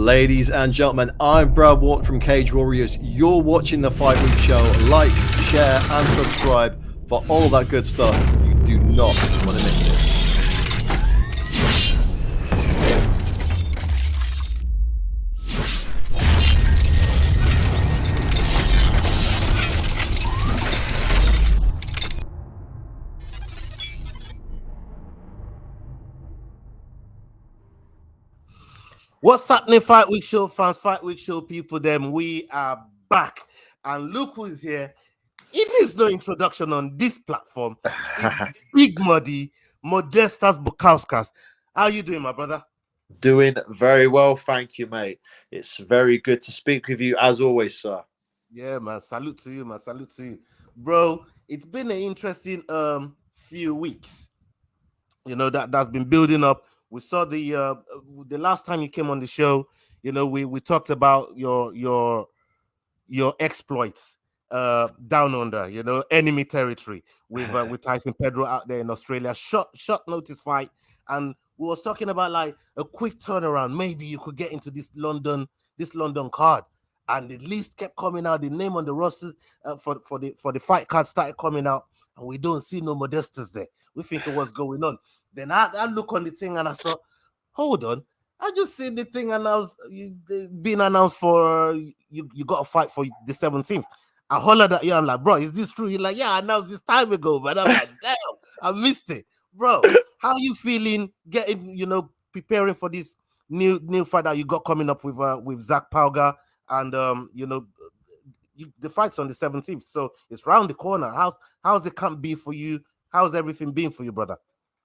Ladies and gentlemen, I'm Brad Watt from Cage Warriors. You're watching the Fight Week Show. Like, share, and subscribe for all that good stuff. You do not want to miss this. What's happening, Fight Week Show fans, Fight Week Show people? Them, we are back, and look who's here. It needs no introduction on this platform. It's Big Mody, Modestas, Bukauskas. How you doing, my brother? Doing very well, thank you, mate. It's very good to speak with you as always, sir. Yeah, man. Salute to you, man. Salute to you, bro. It's been an interesting few weeks. You know that's been building up. We saw the last time you came on the show. You know, we talked about your exploits down under, you know, enemy territory with Tyson Pedro out there in Australia. Short notice fight, and we was talking about like a quick turnaround. Maybe you could get into this London card, and the list kept coming out. The name on the roster for the fight card started coming out, and we don't see no Modestas there. We thinking what's going on. Then I look on the thing and I saw, hold on. I just seen the thing announced, being announced for you got to fight for the 17th. I hollered at you. I'm like, bro, is this true? You're like, yeah, I announced this time ago, but I'm like, damn, I missed it, bro. How you feeling? Preparing for this new fight that you got coming up with Zac Pauga, and the fight's on the 17th, so it's round the corner. How's the camp be for you? How's everything been for you, brother?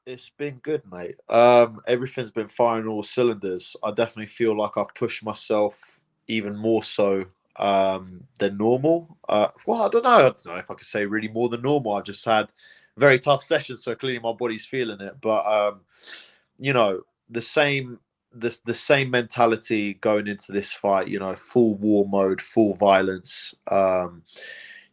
It's been good, mate. Everything's been firing all cylinders. I definitely feel like I've pushed myself even more so than normal. Well, I don't know if I could say really more than normal. I've just had very tough sessions, so clearly my body's feeling it. But the same mentality going into this fight. You know, full war mode, full violence.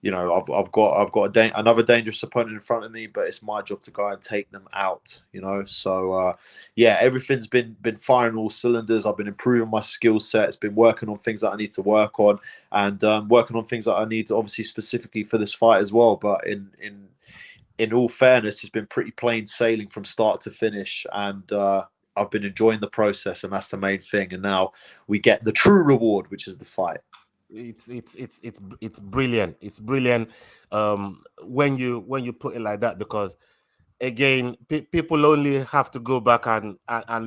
I've got another dangerous opponent in front of me, but it's my job to go and take them out. So everything's been firing all cylinders. I've been improving my skill set. It's been working on things that I need to work on, and working on things that I need to, obviously specifically for this fight as well. But in all fairness, it's been pretty plain sailing from start to finish, and I've been enjoying the process, and that's the main thing. And now we get the true reward, which is the fight. It's brilliant. It's brilliant when you put it like that, because again, people only have to go back and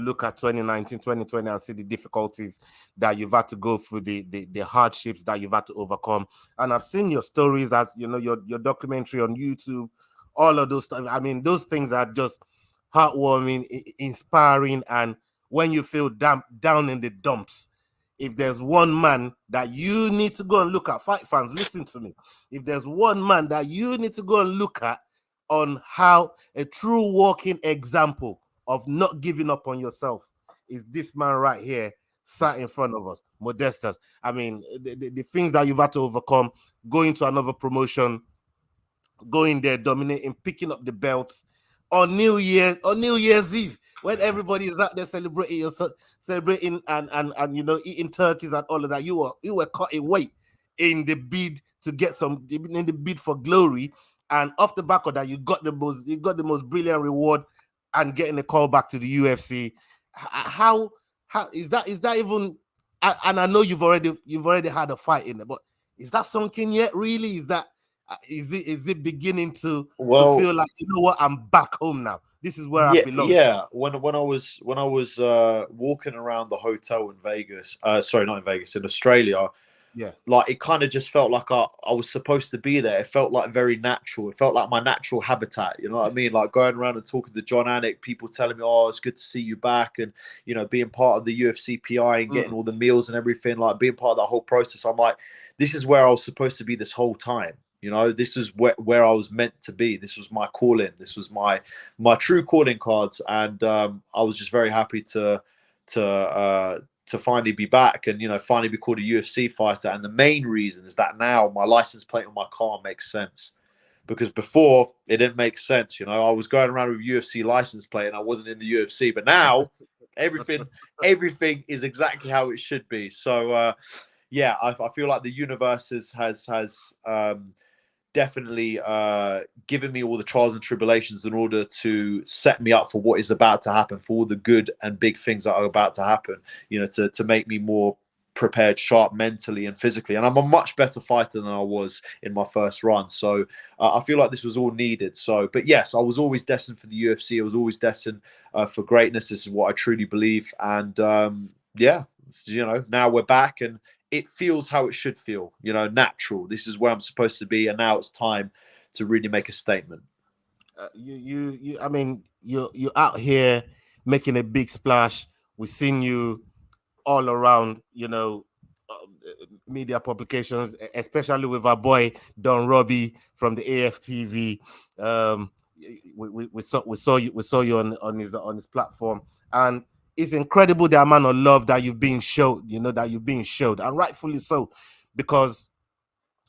look at 2019, 2020 and see the difficulties that you've had to go through, the hardships that you've had to overcome. And I've seen your stories, as you know, your documentary on YouTube, all of those stuff. I mean, those things are just heartwarming, inspiring, and when you feel down in the dumps, if there's one man that you need to go and look at, fight fans, listen to me. If there's one man that you need to go and look at on how a true walking example of not giving up on yourself, is this man right here, sat in front of us, Modestas. I mean, the things that you've had to overcome, going to another promotion, going there, dominating, picking up the belts on New Year's Eve, when everybody is out there celebrating and eating turkeys and all of that. You were cutting weight in the bid for glory, and off the back of that, you got the most brilliant reward and getting a call back to the UFC. How is that even? And I know you've already had a fight in there, but is that something yet? Really, is it beginning to feel like, you know what, I'm back home now? This is where I belong. Yeah. When I was walking around the hotel in Vegas, sorry, not in Vegas, in Australia, yeah, like it kind of just felt like I was supposed to be there. It felt like very natural. It felt like my natural habitat. You know what I mean? Like going around and talking to John Anik, people telling me, "Oh, it's good to see you back," and being part of the UFC PI and getting all the meals and everything, like being part of that whole process. I'm like, this is where I was supposed to be this whole time. This is where I was meant to be. This was my calling. This was my true calling cards, and I was just very happy to finally be back and finally be called a UFC fighter. And the main reason is that now my license plate on my car makes sense, because before it didn't make sense. I was going around with UFC license plate and I wasn't in the UFC, but now Everything is exactly how it should be. So yeah, I feel like the universe has definitely given me all the trials and tribulations in order to set me up for what is about to happen, for all the good and big things that are about to happen, you know, to make me more prepared, sharp mentally and physically. And I'm a much better fighter than I was in my first run. So I feel like this was all needed. So, but yes, I was always destined for the UFC. I was always destined for greatness. This is what I truly believe. And yeah, you know, now we're back and it feels how it should feel, you know, natural. This is where I'm supposed to be. And now it's time to really make a statement. I mean, you're out here making a big splash. We've seen you all around, you know, media publications, especially with our boy Don Robbie from the AFTV. We saw you on his platform, and it's incredible the amount of love that you've been showed. You know that you've been showed, and rightfully so, because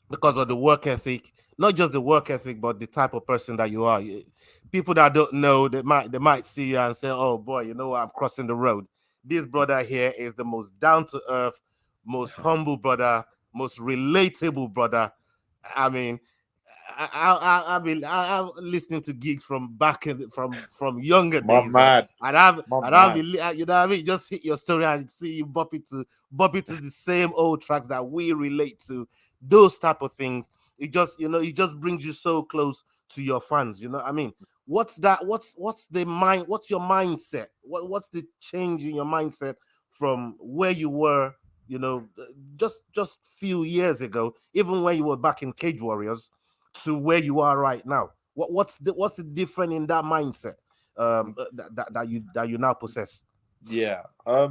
of the work ethic. Not just the work ethic, but the type of person that you are. People that don't know, they might see you and say, "Oh boy, you know what? I'm crossing the road." This brother here is the most down to earth, most humble brother, most relatable brother. I mean, I'm listening to gigs from back from younger My days, man. you know what I mean. Just hit your story and see you bop it to the same old tracks that we relate to. Those type of things. It just it just brings you so close to your fans. You know what I mean. What's that? What's the mind? What's your mindset? What's the change in your mindset from where you were? You know, just few years ago, even when you were back in Cage Warriors, to where you are right now. What's the different in that mindset that you now possess? Yeah, I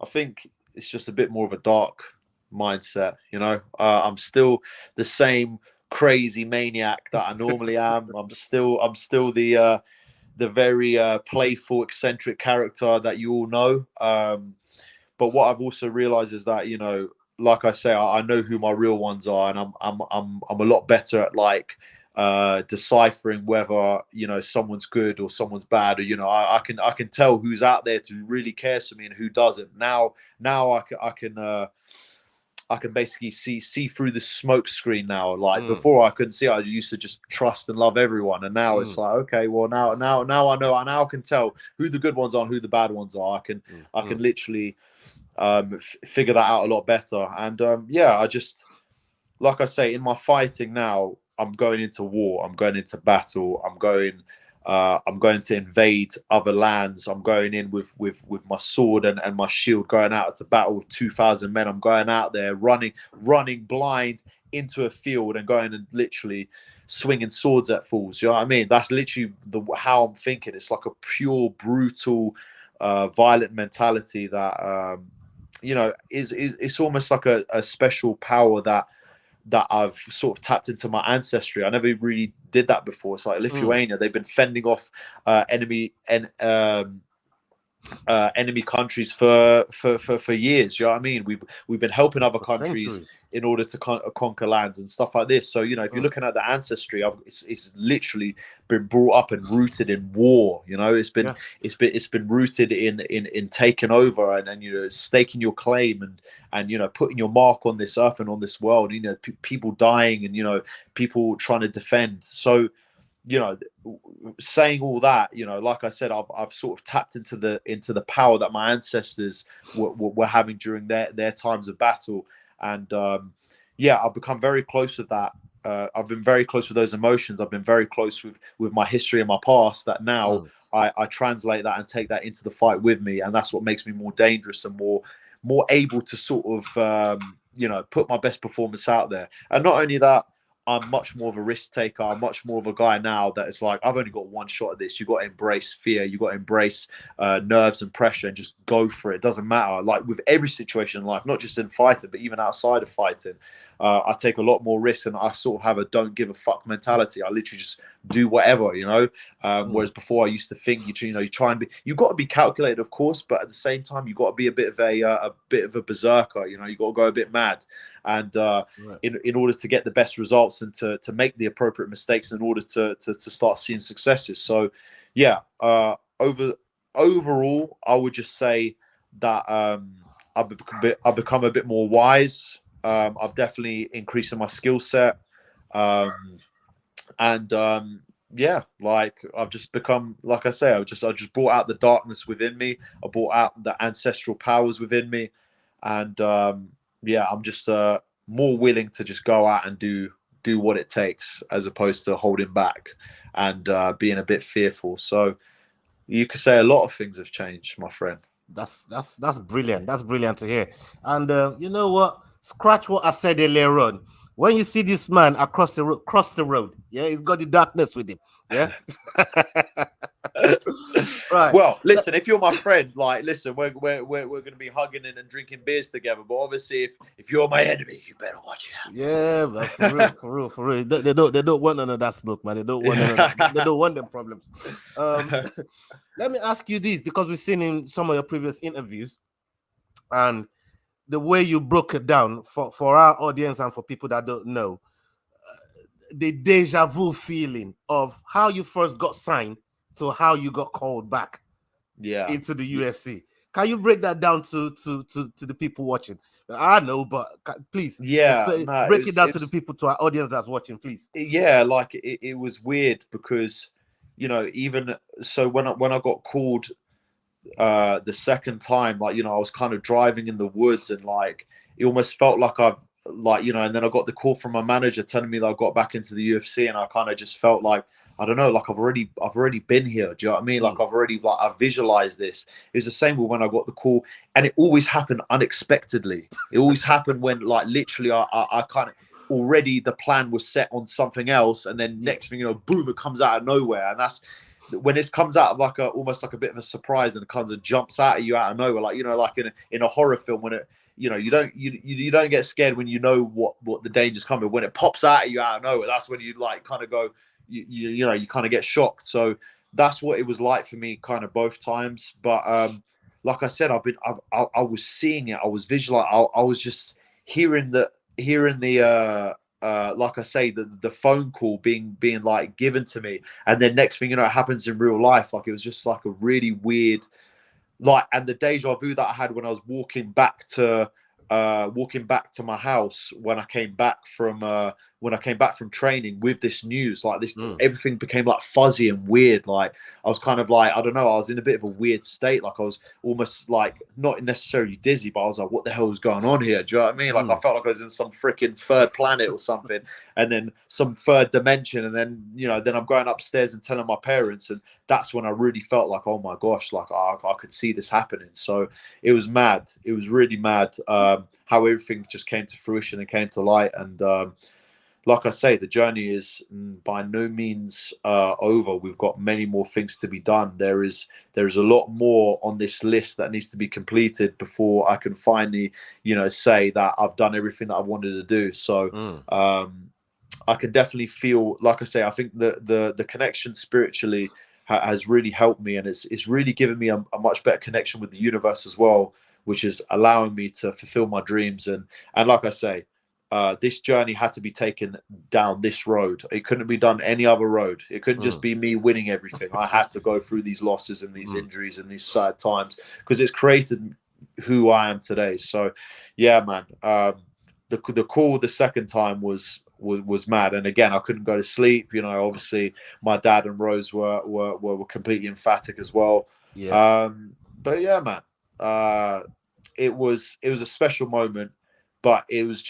think it's just a bit more of a dark mindset. You know, I'm still the same crazy maniac that I normally am. I'm still the very playful, eccentric character that you all know. But what I've also realized is that, you know, like I say, I know who my real ones are, and I'm a lot better at like deciphering whether, you know, someone's good or someone's bad, or, you know, I can tell who's out there to really cares for me and who doesn't. Now I can basically see through the smoke screen now. Like before, I couldn't see. I used to just trust and love everyone, and now it's like, okay, well now I know. I now can tell who the good ones are and who the bad ones are. I can literally figure that out a lot better. And yeah, I just, like I say, in my fighting now, I'm going into war. I'm going into battle. I'm going to invade other lands. I'm going in with my sword and my shield, going out to battle with 2,000 men. I'm going out there running blind into a field and going and literally swinging swords at fools. You know what I mean? That's literally how I'm thinking. It's like a pure, brutal, violent mentality that you know it's almost like a special power that I've sort of tapped into my ancestry. I never really did that before. It's like Lithuania; they've been fending off enemy countries for years. You know what I mean? We've been helping other countries Centuries. in order to conquer lands and stuff like this. So, you know, if you're looking at the ancestry, it's literally been brought up and rooted in war. You know, it's been rooted in taking over and you know, staking your claim and you know, putting your mark on this earth and on this world. You know, people dying and, you know, people trying to defend. So, you know, saying all that, you know, like I said, I've sort of tapped into the power that my ancestors were having during their times of battle, and yeah, I've become very close with that. I've been very close with those emotions. I've been very close with my history and my past. That now I translate that and take that into the fight with me, and that's what makes me more dangerous and more able to sort of you know, put my best performance out there. And not only that, I'm much more of a risk taker. I'm much more of a guy now that it's like, I've only got one shot at this. You got to embrace fear. You got to embrace nerves and pressure and just go for it. It doesn't matter. Like with every situation in life, not just in fighting, but even outside of fighting, I take a lot more risks and I sort of have a don't give a fuck mentality. I literally just do whatever, you know. Whereas before I used to think, you know, you try and be, you got to be calculated, of course, but at the same time, you got to be a bit of a berserker. You know, you got to go a bit mad, and in order to get the best results and to make the appropriate mistakes in order to start seeing successes. So, yeah, over overall, I would just say that I've become a bit more wise. I've definitely increased my skill set, and yeah, like I've just become, like I say, I just brought out the darkness within me. I brought out the ancestral powers within me, and yeah, I'm just more willing to just go out and do what it takes, as opposed to holding back and being a bit fearful. So you could say a lot of things have changed, my friend. That's brilliant. That's brilliant to hear. And you know what? Scratch what I said earlier on. When you see this man across the road, yeah, he's got the darkness with him. Yeah. Right. Well, listen, if you're my friend, like, listen, we're going to be hugging and drinking beers together. But obviously, if you're my enemy, you better watch out. Yeah, but for real. They don't want none of that smoke, man. They don't want none of that. They don't want them problems. Let me ask you this, because we've seen in some of your previous interviews, and the way you broke it down for our audience and for people that don't know, the deja vu feeling of how you first got signed to how you got called back into the UFC. Can you break that down to the people watching? I know, but please, break it down to the people, to our audience that's watching, please. Yeah, like it was weird because, you know, even so when I got called the second time, like, you know, I was kind of driving in the woods, and like it almost felt like and then I got the call from my manager telling me that I got back into the UFC, and I kind of just felt like, I don't know, like I've already been here. Do you know what I mean? Like I visualized this. It was the same with when I got the call, and it always happened unexpectedly. It always happened when, like, literally I kind of already, the plan was set on something else, and then next thing you know, boom, it comes out of nowhere. And that's when it comes out of like almost like a bit of a surprise, and it kind of jumps out at you out of nowhere, like, you know, like in a horror film, when it, you know, you don't get scared when you know what the danger's coming. When it pops out at you out of nowhere, that's when you like kind of go, you know, you kind of get shocked. So that's what it was like for me, kind of both times. But like I said, I was seeing it, I was visualizing, I was just hearing the like I say, the phone call being like given to me, and then next thing you know, it happens in real life. Like, it was just like a really weird, like, and the deja vu that I had when I was walking back to my house when I came back from training with this news, like this, everything became like fuzzy and weird. Like, I was kind of like, I don't know, I was in a bit of a weird state. Like, I was almost like not necessarily dizzy, but I was like, what the hell is going on here? Do you know what I mean? Like, I felt like I was in some freaking third planet or something, and then some third dimension. And then, you know, then I'm going upstairs and telling my parents, and that's when I really felt like, oh my gosh, like I could see this happening. So it was mad. It was really mad. How everything just came to fruition and came to light. And like I say, the journey is by no means over. We've got many more things to be done. There's a lot more on this list that needs to be completed before I can finally, you know, say that I've done everything that I've wanted to do. So I can definitely feel, like I say, I think the connection spiritually has really helped me, and it's really given me a much better connection with the universe as well, which is allowing me to fulfill my dreams. And like I say, this journey had to be taken down this road. It couldn't be done any other road. It couldn't just be me winning everything. I had to go through these losses and these injuries and these sad times, because it's created who I am today. So yeah, man, the call the second time was mad. And again, I couldn't go to sleep. You know, obviously my dad and Rose were completely emphatic as well. But yeah, man, it was a special moment, but it was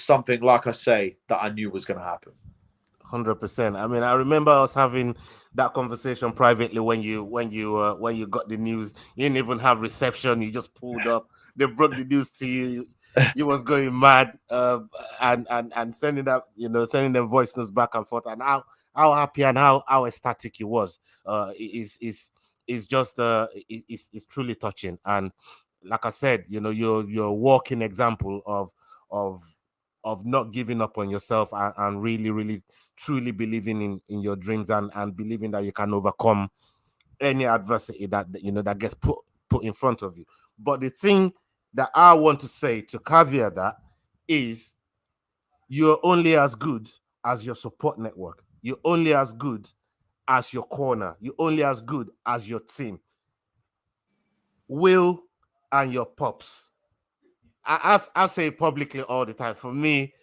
something, like I say, that I knew was going to happen. 100%. I mean, I remember us having that conversation privately when you got the news. You didn't even have reception. You just pulled up. They broke the news to you. You was going mad, and sending them voice notes back and forth, and how happy and how ecstatic you was. Is just it's truly touching. And like I said, you know, you're a walking example of not giving up on yourself, and really, really, truly believing in your dreams, and believing that you can overcome any adversity that, you know, that gets put in front of you. But the thing that I want to say to caveat that is, you're only as good as your support network. You're only as good as your corner. You're only as good as your team. Will and your pops. I say it publicly all the time. For me,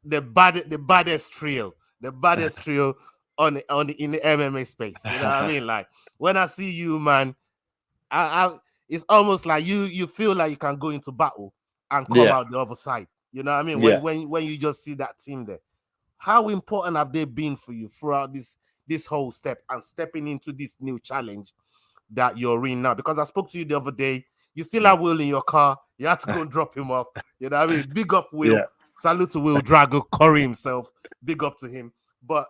the baddest trio in the MMA space. You know what I mean? Like when I see you, man, I it's almost like you feel like you can go into battle and come Yeah. out the other side. You know what I mean? Yeah. When you just see that team there, how important have they been for you throughout this whole step and stepping into this new challenge that you're in now? Because I spoke to you the other day. You still have Will in your car. You had to go and drop him off. You know what I mean? Big up Will. Yeah. Salute to Will Drago, Corey himself. Big up to him. But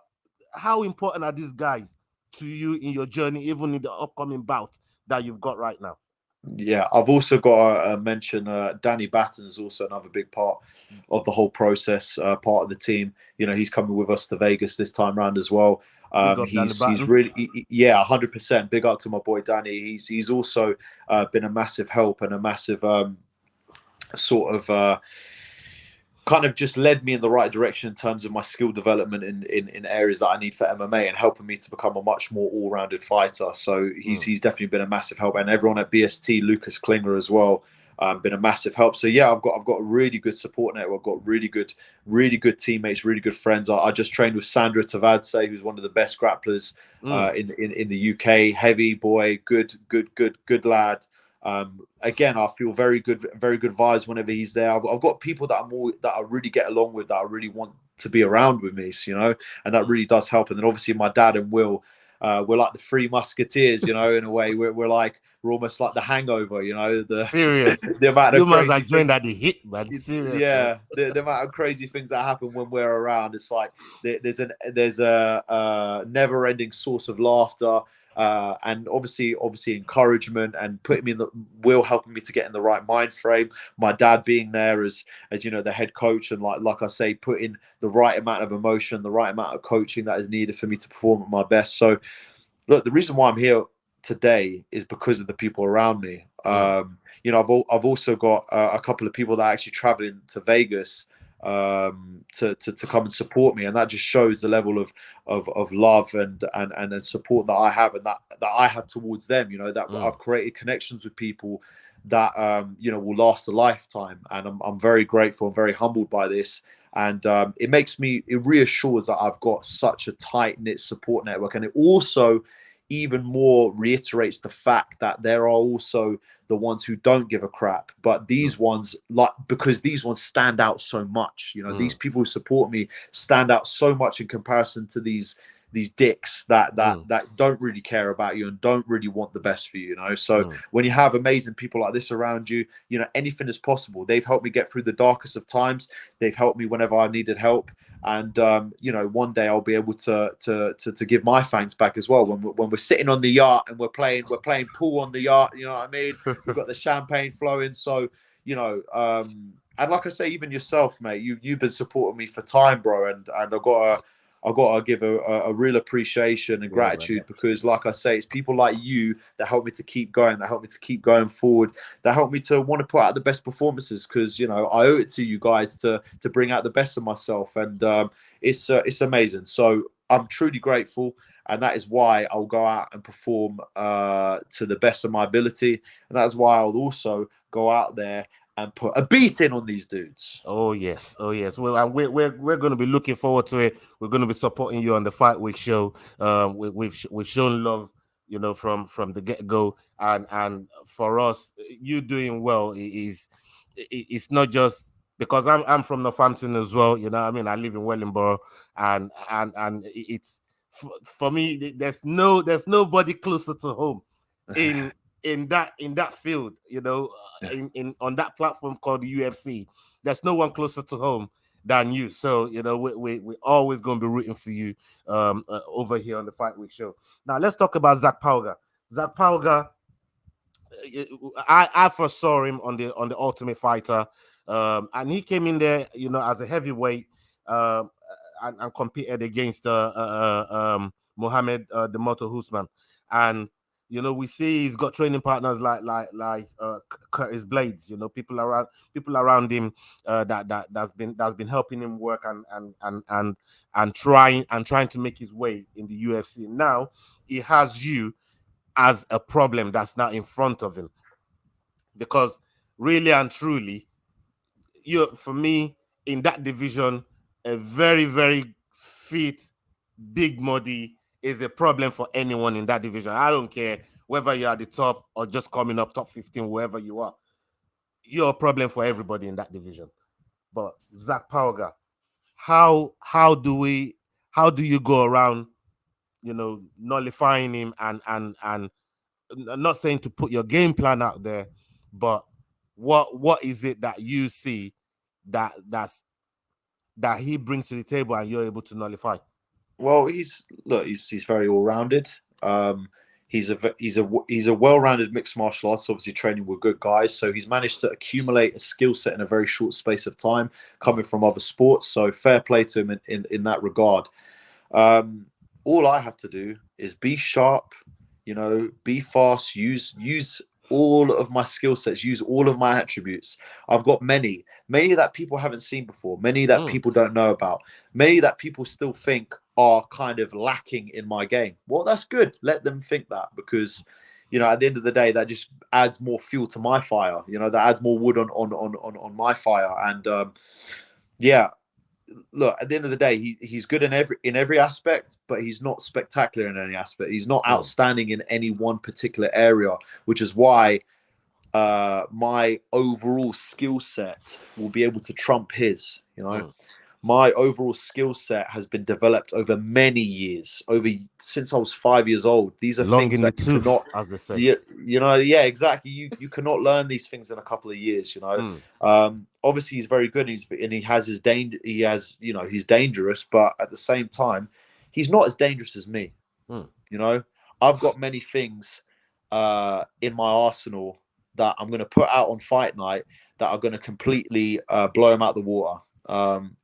how important are these guys to you in your journey, even in the upcoming bout that you've got right now? Yeah, I've also got to mention Danny Batten's also another big part of the whole process, part of the team. You know, he's coming with us to Vegas this time round as well. Big up Danny He's Batten. really yeah, 100%. Big up to my boy Danny. He's also been a massive help and a massive sort of kind of just led me in the right direction in terms of my skill development in areas that I need for MMA and helping me to become a much more all-rounded fighter. So he's definitely been a massive help, and everyone at BST, Lucas Klinger as well, been a massive help. So yeah, I've got a really good support network. I've got really good teammates, really good friends. I just trained with Sandra Tavadze, who's one of the best grapplers in the UK. Heavy boy, good lad. Again, I feel very good vibes whenever he's there. I've got people that I really get along with, that I really want to be around with me, you know, and that really does help. And then obviously my dad and Will, we're like the three musketeers, you know, in a way. We're almost like the Hangover, you know. Serious. The amount of Humans crazy are joined things, at the hit, man. Serious. yeah, the amount of crazy things that happen when we're around. It's like there's a never-ending source of laughter. And obviously encouragement and putting me in the Will helping me to get in the right mind frame. My dad being there as you know, the head coach, and like I say, putting the right amount of emotion, the right amount of coaching that is needed for me to perform at my best. So look, the reason why I'm here today is because of the people around me. You know, I've also got a couple of people that are actually traveling to Vegas to come and support me, and that just shows the level of love and support that I have, and that I have towards them. You know, that I've created connections with people that you know, will last a lifetime, and I'm very grateful and very humbled by this. And it reassures that I've got such a tight knit support network, and it also even more reiterates the fact that there are also the ones who don't give a crap, but these ones, because these ones stand out so much. You know, these people who support me stand out so much in comparison to these dicks that don't really care about you and don't really want the best for you, you know. So when you have amazing people like this around you, you know, anything is possible. They've helped me get through the darkest of times. They've helped me whenever I needed help. And you know, one day I'll be able to give my thanks back as well when we're sitting on the yacht and we're playing pool on the yacht. You know what I mean? We've got the champagne flowing. So you know, and like I say, even yourself, mate, you've been supporting me for time, bro. And I've got to give a real appreciation and gratitude, because, like I say, it's people like you that help me to keep going, that help me to keep going forward, that help me to want to put out the best performances, because, you know, I owe it to you guys to bring out the best of myself. And it's amazing. So I'm truly grateful. And that is why I'll go out and perform to the best of my ability. And that's why I'll also go out there and put a beating on these dudes. Oh yes. Well, and we're going to be looking forward to it. We're going to be supporting you on the Fight Week show. We've shown love, you know, from the get go, and for us, you doing well is it's not just because I'm from Northampton as well. You know what I mean? I live in Wellingborough, and it's for me. There's nobody closer to home in that field, you know, in on that platform called the UFC. There's no one closer to home than you. So, you know, we're always going to be rooting for you over here on the Fight Week show. Now, let's talk about Zac Pauga. Zac Pauga, I first saw him on the Ultimate Fighter, and he came in there, you know, as a heavyweight, and competed against Mohammed the Motor Usman. And you know, we see he's got training partners like Curtis Blades. You know, people around him that's been helping him work and trying to make his way in the UFC. Now he has you as a problem that's now in front of him. because really and truly, for me in that division, a very, very fit Big Mody is a problem for anyone in that division. I don't care whether you're at the top or just coming up top 15, wherever you are. You're a problem for everybody in that division. But Zac Pauga, how do you go around, nullifying him and I'm not saying to put your game plan out there, but what is it that you see that he brings to the table and you're able to nullify? Well, he's very all rounded. He's a well-rounded mixed martial artist, obviously training with good guys. So he's managed to accumulate a skill set in a very short space of time, coming from other sports. So fair play to him in that regard. All I have to do is be sharp, be fast, use all of my skill sets, use all of my attributes. I've got many that people haven't seen before, many that people don't know about, many that people still think are kind of lacking in my game. Well, that's good. Let them think that, because at the end of the day, that just adds more fuel to my fire. That adds more wood on my fire. And look, at the end of the day, he's good in every aspect, but he's not spectacular in any aspect. He's not outstanding in any one particular area, which is why my overall skill set will be able to trump his. My overall skill set has been developed over many years, since I was 5 years old. These are long things in the that you tooth, cannot, as they say. yeah, exactly. You cannot learn these things in a couple of years. Obviously he's very good, and he has his danger. He's dangerous, but at the same time, he's not as dangerous as me. I've got many things in my arsenal that I'm going to put out on fight night that are going to completely blow him out the water.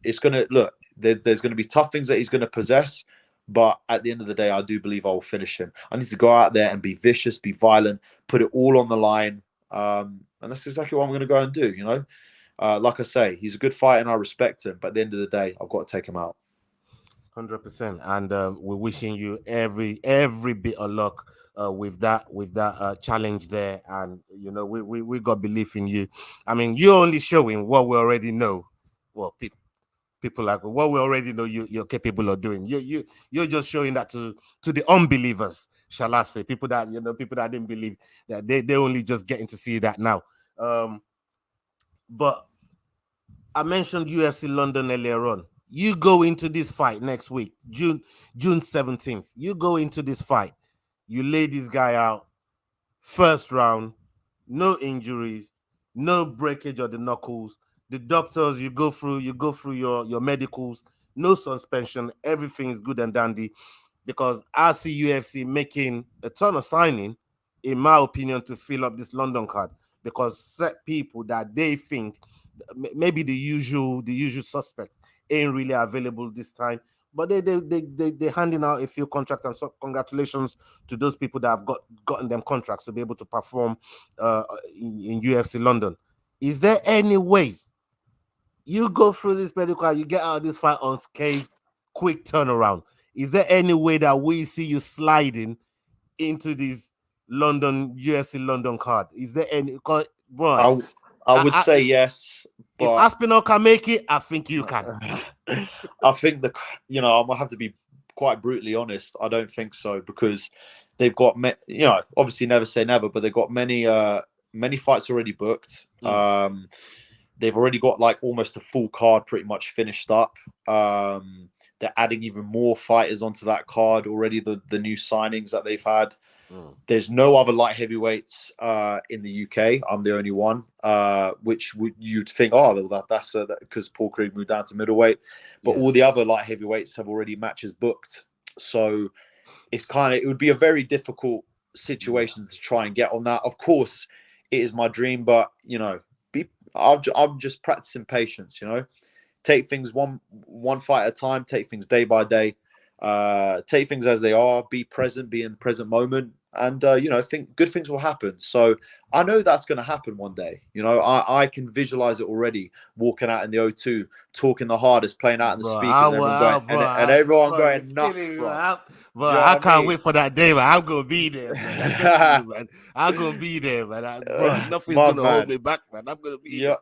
It's going to look, there's going to be tough things that he's going to possess, but at the end of the day, I do believe I will finish him. I need to go out there and be vicious, be violent, put it all on the line. And that's exactly what I'm going to go and do. Like I say, he's a good fighter and I respect him, but at the end of the day, I've got to take him out. 100%. And we're wishing you every bit of luck with that challenge there. And we got belief in you. I mean, you're only showing what we already know. Well, people like what we already know you're capable of doing. You're just showing that to the unbelievers, shall I say, people that didn't believe, that they only just getting to see that now. But I mentioned UFC London earlier on. You go into this fight next week, June 17th. You go into this fight, you lay this guy out, first round, no injuries, no breakage of the knuckles. The doctors, you go through your medicals, no suspension, everything is good and dandy. Because I see UFC making a ton of signing, in my opinion, to fill up this London card. Because set people that they think maybe the usual suspects ain't really available this time, but they handing out a few contracts, and so congratulations to those people that have gotten them contracts to be able to perform in UFC London. Is there any way you go through this medical, you get out of this fight unscathed, quick turnaround? Is there any way that we see you sliding into this UFC London card? Is there any? Bro, I would say yes. But if Aspinall can make it, I think you can. I think I'm gonna have to be quite brutally honest. I don't think so, because they've got obviously never say never, but they've got many fights already booked. They've already got like almost a full card pretty much finished up. They're adding even more fighters onto that card already, the new signings that they've had. There's no other light heavyweights in the UK. I'm the only one, which you'd think, that's because Paul Craig moved down to middleweight. But all the other light heavyweights have already matches booked. So it would be a very difficult situation to try and get on that. Of course, it is my dream, but I'm just practicing patience. Take things one fight at a time. Take things day by day. Take things as they are. Be present. Be in the present moment. and think good things will happen. So I know that's going to happen one day. I can visualize it already. Walking out in the O2, talking the hardest, playing out in the speakers, everyone going and everyone going nuts, bro. Bro, I can't wait for that day, man. I'm gonna be there, man. I'm telling you, man. I'm gonna be there, man. Bro, nothing's gonna hold me back, man. I'm gonna be there.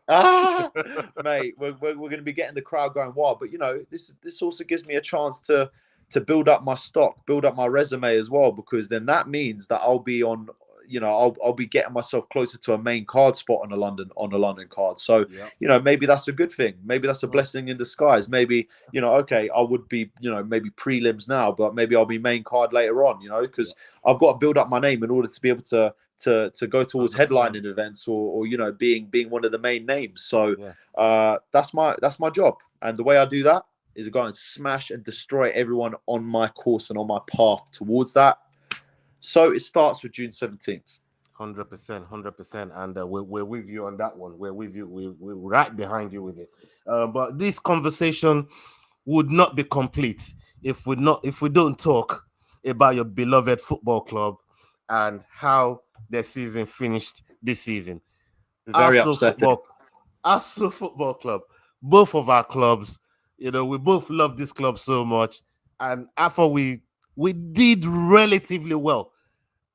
Mate, we're gonna be getting the crowd going wild. But this also gives me a chance to build up my stock, build up my resume as well, because then that means that I'll be on. I'll be getting myself closer to a main card spot on a London card. So, maybe that's a good thing. Maybe that's a blessing in disguise. Maybe, okay, I would be, maybe prelims now, but maybe I'll be main card later on, because I've got to build up my name in order to be able to go towards 100%. Headlining events or being one of the main names. So that's my job. And the way I do that is to go and smash and destroy everyone on my course and on my path towards that. So it starts with June 17th. 100%. And we're with you on that one. We're with you. We're right behind you with it. But this conversation would not be complete if we don't talk about your beloved football club and how their season finished this season. Very upsetting. Arsenal Football Club. Both of our clubs, we both love this club so much. And I thought we did relatively well,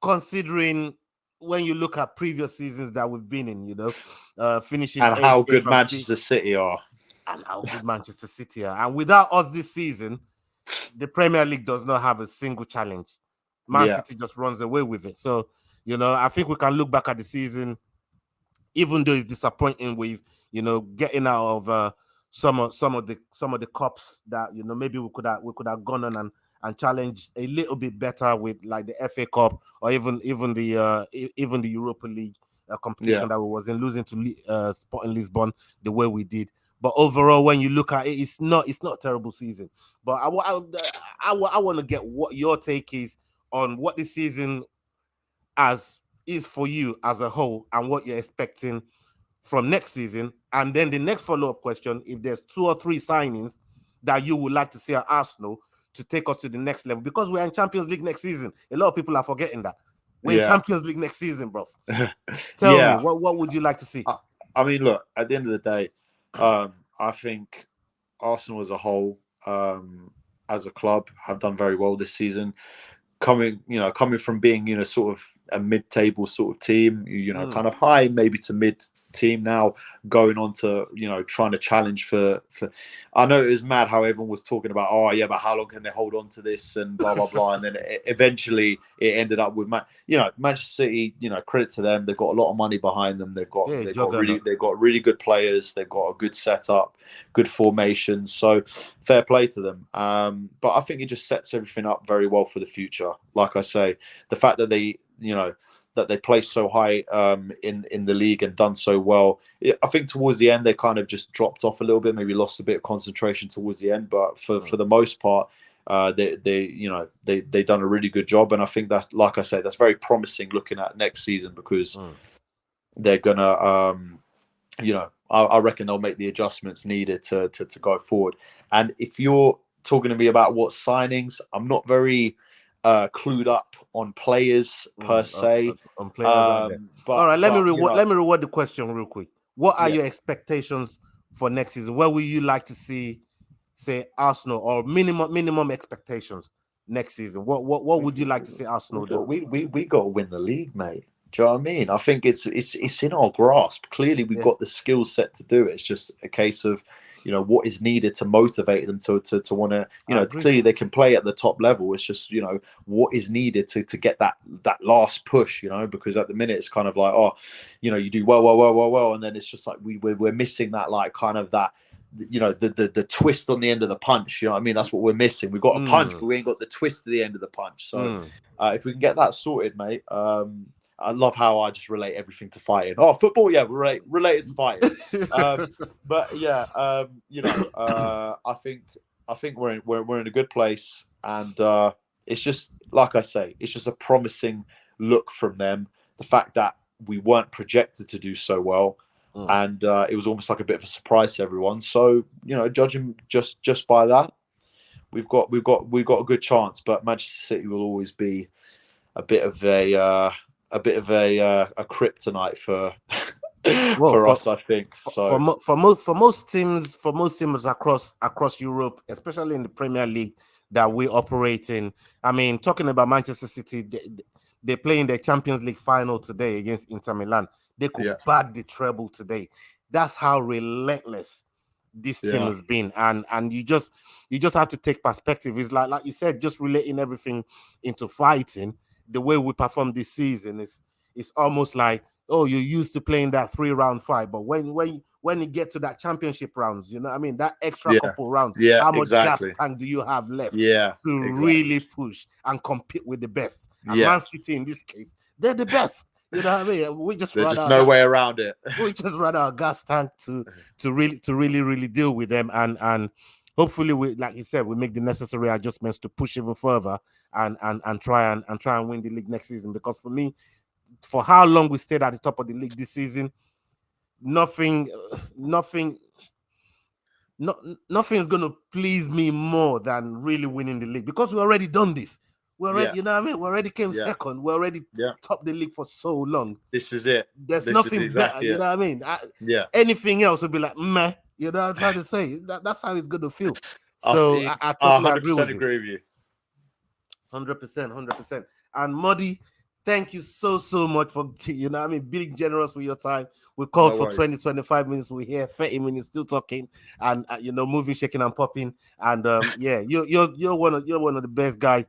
considering when you look at previous seasons that we've been in, finishing and how good Manchester City are. And how good Manchester City are. And without us this season, the Premier League does not have a single challenge. Man City just runs away with it. So, I think we can look back at the season, even though it's disappointing with, getting out of some of the cups that maybe we could have gone on and challenged a little bit better with, like, the FA Cup or even the Europa League competition that we was in, losing to Sporting Lisbon the way we did. But overall, when you look at it, it's not a terrible season. But I want to get what your take is on what this season is for you as a whole and what you're expecting from next season. And then the next follow-up question, if there's 2 or 3 signings that you would like to see at Arsenal to take us to the next level, because we're in Champions League next season. A lot of people are forgetting that. We're in Champions League next season, bro. Tell me, what would you like to see? I mean, look, at the end of the day, I think Arsenal as a whole, as a club, have done very well this season. Coming from being, sort of a mid-table sort of team, kind of high, maybe to mid team, now going on to, trying to challenge for. I know it was mad how everyone was talking about, but how long can they hold on to this and blah blah blah, and then eventually it ended up with Manchester City. Credit to them, they've got a lot of money behind them. They've got really good players. They've got a good setup, good formation. So fair play to them. But I think it just sets everything up very well for the future. Like I say, the fact that they placed so high in the league and done so well. I think towards the end they kind of just dropped off a little bit, maybe lost a bit of concentration towards the end. But for the most part, they done a really good job, and I think that's, like I say, that's very promising looking at next season, because they're gonna I reckon they'll make the adjustments needed to go forward. And if you're talking to me about what signings, I'm not very clued up on players per se. On players, but all right, let me reword the question real quick. What are your expectations for next season? Where will you like to see, say, Arsenal, or minimum expectations next season? What would you like to see Arsenal do? We got to win the league, mate. Do you know what I mean? I think it's in our grasp. Clearly, we've got the skill set to do it. It's just a case of, what is needed to motivate them to want to, clearly they can play at the top level. It's just, what is needed to get that last push, because at the minute it's kind of like, you do well. And then it's just like, we're missing that, like, kind of that, the twist on the end of the punch. You know what I mean? That's what we're missing. We've got a punch, but we ain't got the twist to the end of the punch. So if we can get that sorted, mate, I love how I just relate everything to fighting. Oh, football, yeah, related to fighting. But yeah, I think we're in a good place, and it's just, like I say, it's just a promising look from them. The fact that we weren't projected to do so well, and it was almost like a bit of a surprise to everyone. So judging just by that, we've got a good chance. But Manchester City will always be bit of a kryptonite for Well, for us, I think. So for most teams across Europe, especially in the Premier League that we operate in. I mean, talking about Manchester City, they play in the Champions League final today against Inter Milan. They could bag the treble today. That's how relentless this team has been, and you just have to take perspective. It's like you said, just relating everything into fighting. The way we perform this season is almost like, oh, you're used to playing that 3-round fight, but when you get to that championship rounds, you know what I mean, that extra couple rounds, how much gas tank do you have left to really push and compete with the best? And Man City in this case, they're the best. You know what I mean? We just there's just no way around it. We just run our gas tank to really deal with them, and hopefully we, like you said, we make the necessary adjustments to push even further and try and win the league next season. Because for me, for how long we stayed at the top of the league this season, nothing is going to please me more than really winning the league, because we already done this. We already, you know what I mean? We already came second. We already topped the league for so long. This is it. There's nothing better. You know what I mean? Anything else would be like meh. You know what I'm trying to say? That's how it's going to feel. So I totally agree with you. 100%. And Mody, thank you so much for, you know what I mean, being generous with your time. We called for 20-25 minutes. We're here 30 minutes still talking and you know, moving, shaking, and popping. And you're one of the best guys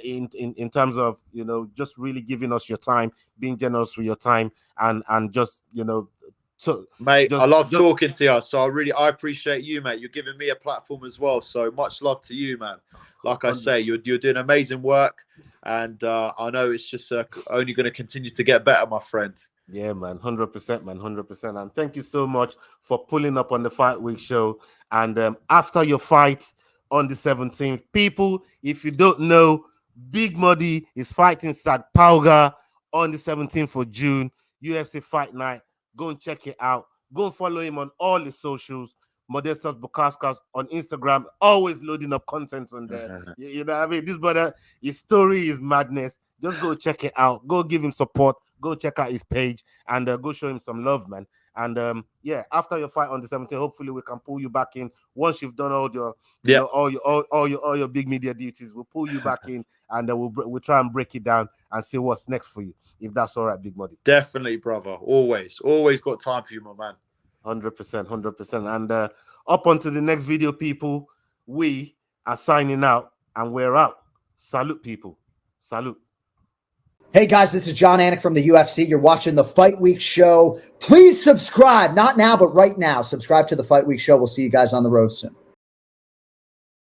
in terms of, you know, just really giving us your time, being generous with your time, and just, you know. So, mate, I love talking to you. So I appreciate you, mate. You're giving me a platform as well. So much love to you, man. Like I say, you're doing amazing work, and I know it's just only going to continue to get better, my friend. Yeah, man, 100%, man, 100%. And thank you so much for pulling up on the Fight Week show. And after your fight on the 17th, people, if you don't know, Big Mody is fighting Zac Pauga on the 17th of June, UFC Fight Night. Go and check it out. Go and follow him on all the socials. Modestas Bukauskas on Instagram, always loading up content on there. You know what I mean? This brother, his story is madness. Just go check it out. Go give him support. Go check out his page and go show him some love, man. And after your fight on the 17th, hopefully we can pull you back in once you've done all your, you know, all your big media duties. We'll pull you back in, and we'll try and break it down and see what's next for you, if that's all right, Big Mody. Definitely, brother. Always got time for you, my man. 100%. And up onto the next video, people. We are signing out, and we're out. Salute, people. Salute. Hey guys, this is John Anik from the UFC. You're watching the Fight Week show. Please subscribe. Not now, but right now. Subscribe to the Fight Week show. We'll see you guys on the road soon.